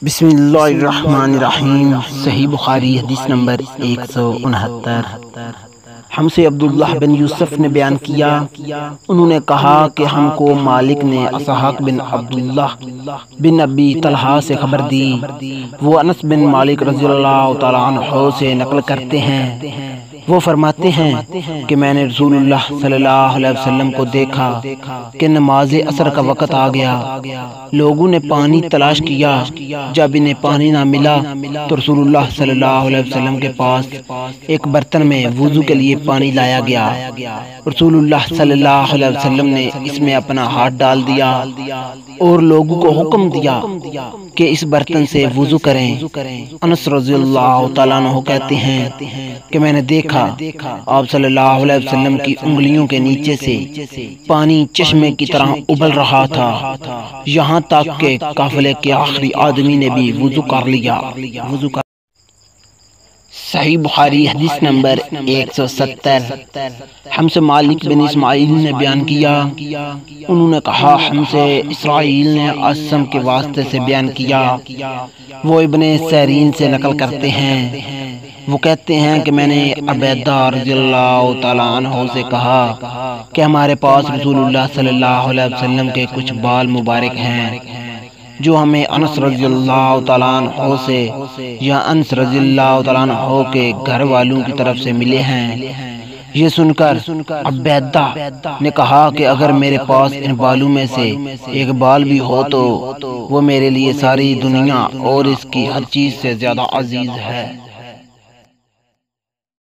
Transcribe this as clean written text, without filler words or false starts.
بسم اللہ الرحمن الرحیم۔ صحیح بخاری حدیث نمبر 169۔ ہم سے عبداللہ بن یوسف نے بیان کیا، انہوں نے کہا کہ ہم کو مالک نے اسحاق بن عبداللہ بن ابی طلحہ سے خبر دی، وہ انس بن مالک رضی اللہ تعالیٰ عنہ سے نقل کرتے ہیں، وہ فرماتے ہیں کہ میں نے رسول اللہ صلی اللہ علیہ وسلم کو دیکھا کہ نماز عصر کا وقت آ گیا، لوگوں نے پانی تلاش کیا، جب انہیں پانی نہ ملا تو رسول اللہ صلی اللہ علیہ وسلم کے پاس ایک برتن میں وضو کے لیے پانی لایا گیا، رسول اللہ صلی اللہ علیہ وسلم نے اس میں اپنا ہاتھ ڈال دیا اور لوگوں کو حکم دیا کہ اس برتن سے وضو کریں۔ انس رضی اللہ تعالیٰ عنہ کہتے ہیں کہ میں نے دیکھا آپ صلی اللہ علیہ وسلم کی انگلیوں کے نیچے سے پانی چشمے کی طرح ابل رہا تھا، یہاں تک کہ قافلے کے آخری آدمی نے بھی وضو کر لیا۔ صحیح بخاری حدیث نمبر 170۔ ہم سے مالک بن اسماعیل نے بیان کیا، انہوں نے کہا ہم سے اسرائیل نے عاصم کے واسطے سے بیان کیا، وہ ابن سیرین سے نقل کرتے ہیں، وہ کہتے ہیں کہ میں نے عبیدہ رضی اللہ تعالیٰ عنہ سے کہا کہ ہمارے پاس رسول اللہ صلی اللہ علیہ وسلم کے کچھ بال مبارک ہیں جو ہمیں انس رضی اللہ تعالیٰ عنہ سے یا انس رضی اللہ تعالیٰ عنہ کے گھر والوں کی طرف سے ملے ہیں۔ یہ سن کر عبیدہ نے کہا کہ اگر میرے پاس ان بالوں میں سے ایک بال بھی ہو تو وہ میرے لیے ساری دنیا اور اس کی ہر چیز سے زیادہ عزیز ہے۔